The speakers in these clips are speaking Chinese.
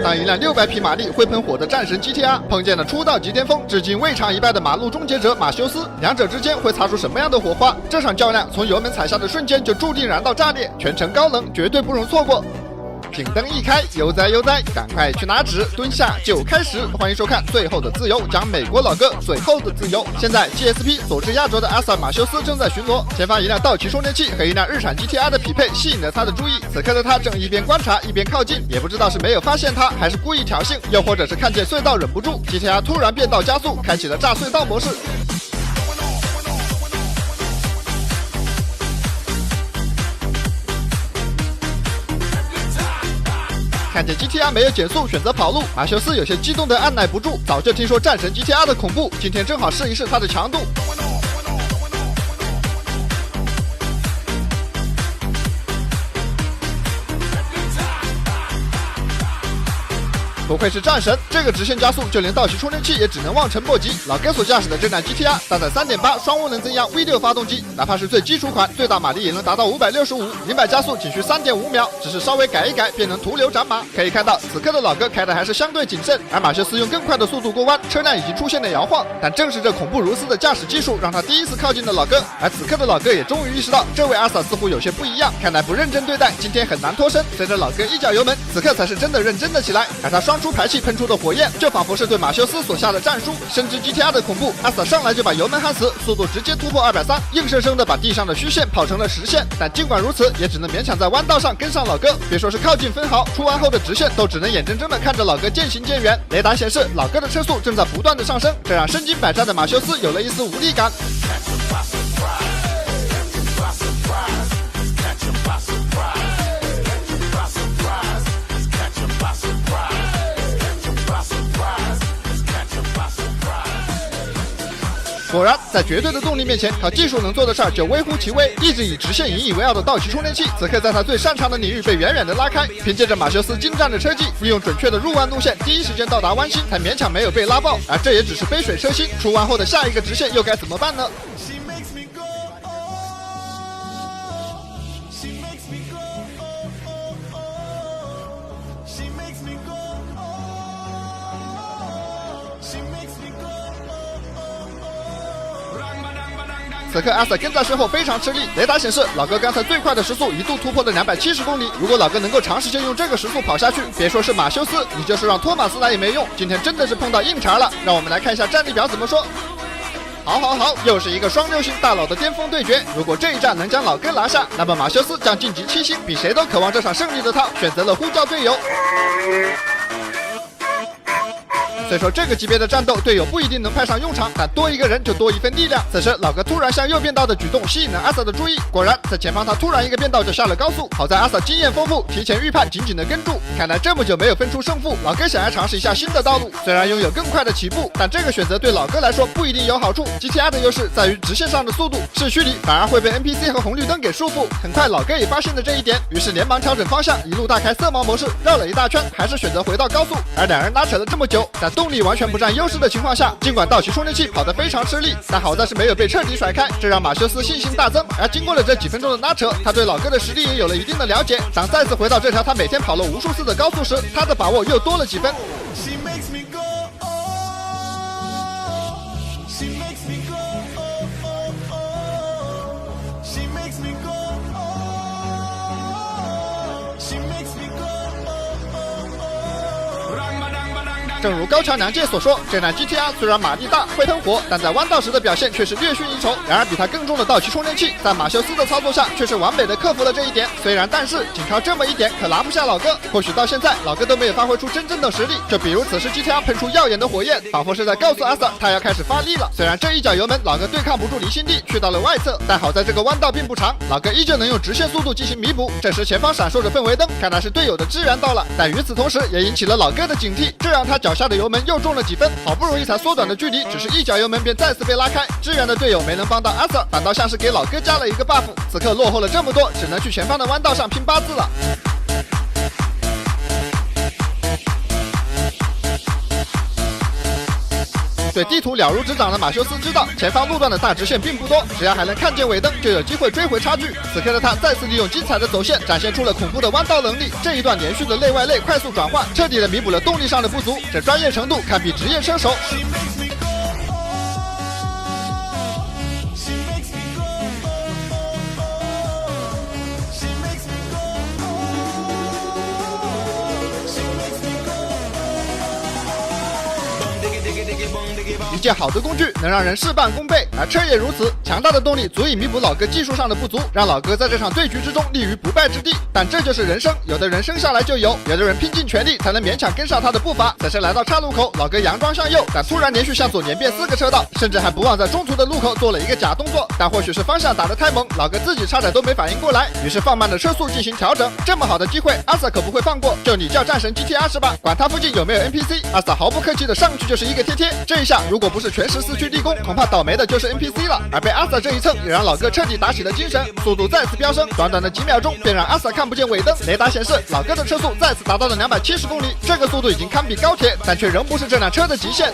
当一辆600匹马力会喷火的战神 GTR 碰见了出道即巅峰至今未尝一败的马路终结者马修斯，两者之间会擦出什么样的火花？这场较量从油门踩下的瞬间就注定燃到炸裂，全程高能，绝对不容错过。警灯一开，悠哉悠哉，赶快去拿纸，蹲下就开始。欢迎收看《最后的自由》，讲美国老哥最后的自由。现在 GSP 所至压轴的阿萨马修斯正在巡逻，前方一辆道奇充电器和一辆日产 GTR 的匹配吸引了他的注意。此刻的他正一边观察一边靠近，也不知道是没有发现他，还是故意挑衅，又或者是看见隧道忍不住 ，GTR 突然变道加速，开启了炸隧道模式。看见 GTR 没有减速，选择跑路，马修斯有些激动的按耐不住。早就听说战神 GTR 的恐怖，今天正好试一试它的强度。不愧是战神，这个直线加速，就连道奇充电器也只能望尘莫及。老哥所驾驶的这辆 GTR 搭载 3.8 双涡能增压 V6 发动机，哪怕是最基础款，最大马力也能达到565，0-100加速仅需 3.5秒，只是稍微改一改便能徒留斩马。可以看到，此刻的老哥开的还是相对谨慎，而马修斯用更快的速度过弯，车辆已经出现了摇晃。但正是这恐怖如斯的驾驶技术，让他第一次靠近了老哥。而此刻的老哥也终于意识到，这位阿萨似乎有些不一样，看来不认真对待，今天很难脱身。随着老哥一脚油门，此刻才是真的认真的起来，而他双出排气喷出的火焰，就仿佛是对马修斯所下的战书。深知 GTR 的恐怖，阿萨上来就把油门焊死，速度直接突破230，硬生生的把地上的虚线跑成了实线。但尽管如此，也只能勉强在弯道上跟上老哥。别说是靠近分毫，出弯后的直线都只能眼睁睁的看着老哥渐行渐远。雷达显示，老哥的车速正在不断的上升，这让身经百战的马修斯有了一丝无力感。果然，在绝对的动力面前，靠技术能做的事儿就微乎其微。一直以直线引以为傲的道奇充电器，此刻在他最擅长的领域被远远的拉开。凭借着马修斯精湛的车技，利用准确的入弯路线，第一时间到达弯心，才勉强没有被拉爆。而这也只是杯水车薪，出弯后的下一个直线又该怎么办呢？此刻阿萨跟在身后非常吃力，雷达显示老哥刚才最快的时速一度突破了270公里。如果老哥能够长时间用这个时速跑下去，别说是马修斯，你就是让托马斯来也没用。今天真的是碰到硬茬了，让我们来看一下战力表怎么说。好，又是一个双流星大佬的巅峰对决。如果这一战能将老哥拿下，那么马修斯将晋级7星。比谁都渴望这场胜利的他，选择了呼叫队友。虽说这个级别的战斗，队友不一定能派上用场，但多一个人就多一份力量。此时老哥突然向右变道的举动吸引了阿萨的注意，果然在前方他突然一个变道就下了高速。好在阿萨经验丰富，提前预判，紧紧的跟住。看来这么久没有分出胜负，老哥想要尝试一下新的道路。虽然拥有更快的起步，但这个选择对老哥来说不一定有好处。GTR 的优势在于直线上的速度，市区里反而会被 NPC 和红绿灯给束缚。很快老哥也发现了这一点，于是连忙调整方向，一路大开色盲模式，绕了一大圈，还是选择回到高速。而两人拉扯了这么久，在动力完全不占优势的情况下，尽管道奇充电器跑得非常吃力，但好在是没有被彻底甩开，这让马修斯信心大增。而经过了这几分钟的拉扯，他对老哥的实力也有了一定的了解。当再次回到这条他每天跑了无数次的高速时，他的把握又多了几分。正如高桥良介所说，这辆 GTR 虽然马力大会喷火，但在弯道时的表现却是略逊一筹。然而比他更重的道奇充电器，在马修斯的操作下却是完美的克服了这一点。虽然但是仅靠这么一点可拿不下老哥，或许到现在老哥都没有发挥出真正的实力。就比如此时 GTR 喷出耀眼的火焰，仿佛是在告诉阿萨他要开始发力了。虽然这一脚油门老哥对抗不住离心力，去到了外侧，但好在这个弯道并不长，老哥依旧能用直线速度进行弥补。这时前方闪烁着氛围灯，看来是队友的支援到了，但与此同时也引起了老哥的警惕，这让他脚下的油门又重了几分。好不容易才缩短的距离，只是一脚油门便再次被拉开。支援的队友没能帮到阿萨，反倒像是给老哥加了一个 buff。此刻落后了这么多，只能去前方的弯道上拼八字了。对地图了如指掌的马修斯知道前方路段的大直线并不多，只要还能看见尾灯就有机会追回差距。此刻的他再次利用精彩的走线展现出了恐怖的弯道能力，这一段连续的内外内快速转换彻底的弥补了动力上的不足，这专业程度堪比职业车手。一件好的工具能让人事半功倍，而车也如此。强大的动力足以弥补老哥技术上的不足，让老哥在这场对局之中立于不败之地。但这就是人生，有的人生下来就有的人拼尽全力才能勉强跟上他的步伐。此时来到岔路口，老哥佯装向右，但突然连续向左连变4个车道，甚至还不忘在中途的路口做了一个假动作。但或许是方向打得太猛，老哥自己差点都没反应过来，于是放慢了车速进行调整。这么好的机会，阿 Sir 可不会放过。就你叫战神 GTR 是吧？管他附近有没有 NPC， 阿 Sir 毫不客气的上去就是一个贴贴。这一下如果不是全14区立功，恐怕倒霉的就是 NPC 了。而被阿 Sir 这一蹭，也让老哥彻底打起了精神，速度再次飙升，短短的几秒钟便让阿 Sir 看不见尾灯。雷达显示，老哥的车速再次达到了270公里，这个速度已经堪比高铁，但却仍不是这辆车的极限。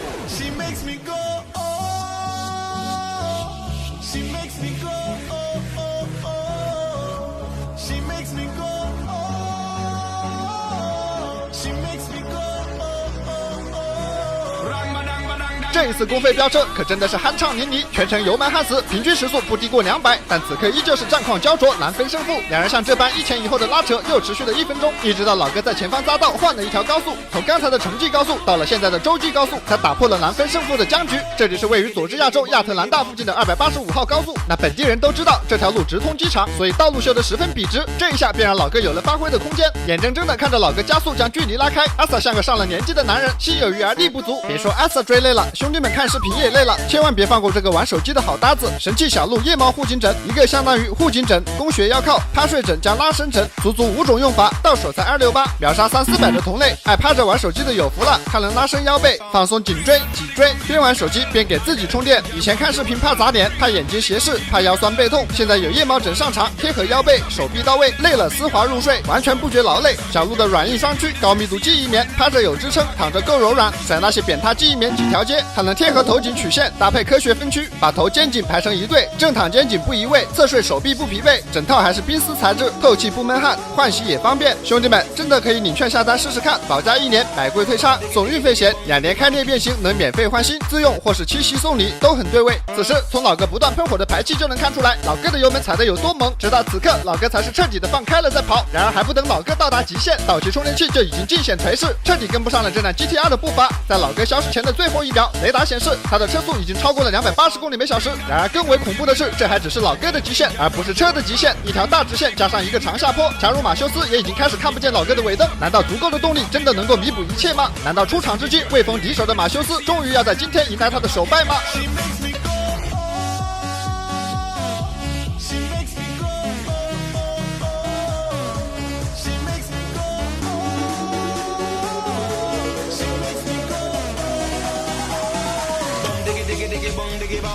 这一次公费飙车可真的是酣畅淋漓，全程油门焊死，平均时速不低过200，但此刻依旧是战况焦灼，难分胜负。两人像这般一前一后的拉扯又持续了1分钟，一直到老哥在前方匝道换了一条高速，从刚才的城际高速到了现在的洲际高速，才打破了难分胜负的僵局。这里是位于佐治亚州亚特兰大附近的285号高速，那本地人都知道这条路直通机场，所以道路修得十分笔直。这一下便让老哥有了发挥的空间，眼睁睁的看着老哥加速将距离拉开。阿 Sir 像个上了年纪的男人，心有余而力不足。别说阿 Sir 追累了，兄弟们看视频也累了，千万别放过这个玩手机的好搭子。神器小鹿夜猫护颈枕，一个相当于护颈枕、供血腰靠、趴睡枕加拉伸枕，足足5种用法，到手才268，秒杀300-400的同类。爱趴着玩手机的有福了，它能拉伸腰背，放松颈椎、脊椎，边玩手机边给自己充电。以前看视频怕砸脸，怕眼睛斜视，怕腰酸背痛，现在有夜猫枕上场，贴合腰背，手臂到位，累了丝滑入睡，完全不觉劳累。小鹿的软硬双区高密度记忆棉，趴着有支撑，躺着够柔软，甩那些扁塌记忆棉几条街。它能贴合头颈曲线，搭配科学分区，把头肩颈排成一对，正躺肩颈不移位，侧睡手臂不疲惫。整套还是冰丝材质，透气不闷汗，换洗也方便。兄弟们真的可以领券下单试试看，保价1年，买贵退差，送运费险，2年开裂变形能免费换新，自用或是7夕送礼都很对味。此时从老哥不断喷火的排气就能看出来，老哥的油门踩得有多猛。直到此刻，老哥才是彻底的放开了再跑。然而还不等老哥到达极限，导气充电器就已经尽显颓势，彻底跟不上了这辆 GTR 的步伐。在老哥消失前的最后1秒，雷达显示他的车速已经超过了280公里每小时。然而更为恐怖的是，这还只是老哥的极限，而不是车的极限。一条大直线加上一个长下坡，假如马修斯也已经开始看不见老哥的尾灯，难道足够的动力真的能够弥补一切吗？难道出场之际未逢敌手的马修斯终于要在今天迎来他的首败吗？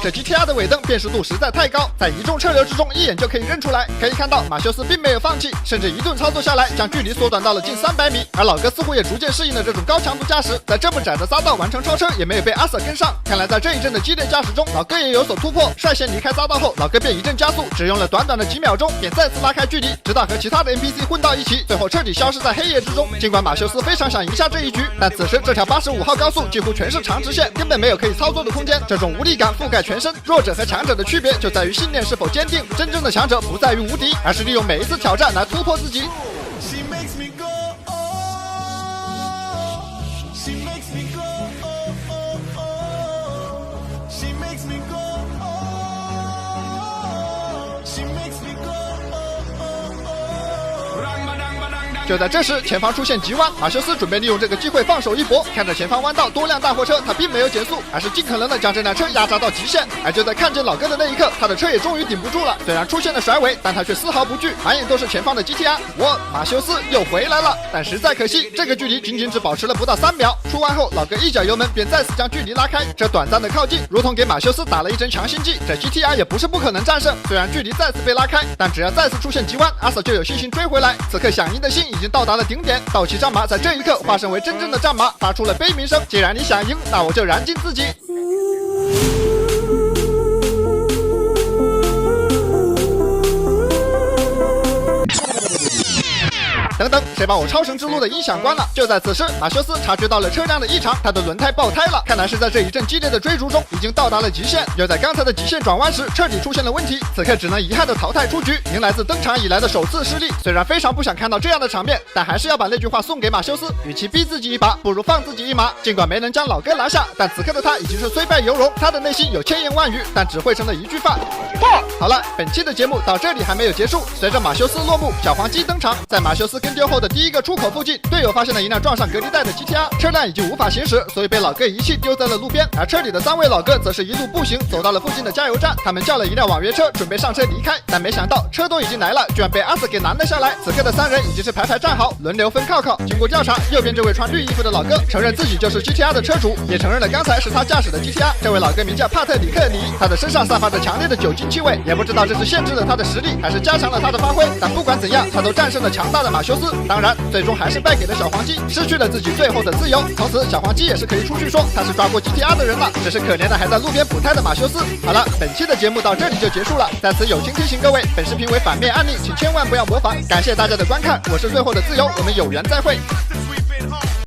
这 GTR 的尾灯辨识度实在太高，在一众车流之中一眼就可以认出来。可以看到马修斯并没有放弃，甚至一顿操作下来将距离缩短到了近300米。而老哥似乎也逐渐适应了这种高强度驾驶，在这么窄的匝道完成超车也没有被阿 Sir 跟上。看来在这一阵的激烈驾驶中，老哥也有所突破。率先离开匝道后，老哥便一阵加速，只用了短短的几秒钟便再次拉开距离，直到和其他的 NPC 混到一起，最后彻底消失在黑夜之中。尽管马修斯非常想赢下这一局，但此时这条85号高速几乎全是长直线，根本没有可以操作的空间。这种无力感覆盖全身，弱者和强者的区别就在于信念是否坚定。真正的强者不在于无敌，而是利用每一次挑战来突破自己。就在这时，前方出现急弯，马修斯准备利用这个机会放手一搏。看着前方弯道多辆大货车，他并没有减速，而是尽可能的将这辆车压榨到极限。而就在看见老哥的那一刻，他的车也终于顶不住了。虽然出现了甩尾，但他却丝毫不惧，满眼都是前方的 GTR。马修斯又回来了，但实在可惜，这个距离仅仅只保持了不到3秒。出弯后，老哥一脚油门便再次将距离拉开。这短暂的靠近，如同给马修斯打了一针强心剂。这 GTR 也不是不可能战胜，虽然距离再次被拉开，但只要再次出现急弯，阿 Sir 就有信心追回来。此刻想赢的心已经到达了顶点，道奇战马在这一刻化身为真正的战马，发出了悲鸣声。既然你想赢，那我就燃尽自己。等等，谁把我超神之路的音响关了？就在此时，马修斯察觉到了车辆的异常，他的轮胎爆胎了。看来是在这一阵激烈的追逐中，已经到达了极限。又在刚才的极限转弯时，彻底出现了问题，此刻只能遗憾的淘汰出局，迎来自登场以来的首次失利。虽然非常不想看到这样的场面，但还是要把那句话送给马修斯：与其逼自己一把，不如放自己一马。尽管没能将老哥拿下，但此刻的他已经是虽败犹荣，他的内心有千言万语，但只汇成了一句话：好了，本期的节目到这里还没有结束。随着马修斯落幕，小黄鸡登场。在马修斯跟丢后的第一个出口附近，队友发现了一辆撞上隔离带的 GTR， 车辆已经无法行驶，所以被老哥遗弃丢在了路边。而车里的3位老哥则是一路步行走到了附近的加油站，他们叫了一辆网约车，准备上车离开，但没想到车都已经来了，居然被阿 Sir 给拦了下来。此刻的3人已经是排站好，轮流分靠靠。经过调查，右边这位穿绿衣服的老哥承认自己就是 GTR 的车主，也承认了刚才是他驾驶的 GTR。这位老哥名叫帕特里克里，他的身上散发着强烈的酒精气味，也不知道这是限制了他的实力，还是加强了他的发挥。但不管怎样，他都战胜了强大的马修斯。当然，最终还是败给了小黄鸡，失去了自己最后的自由。从此，小黄鸡也是可以出去说他是抓过 GTR 的人了，只是可怜的还在路边补胎的马修斯。好了，本期的节目到这里就结束了。在此友情提醒各位，本视频为反面案例，请千万不要模仿。感谢大家的观看，我是最后的自由，我们有缘再会。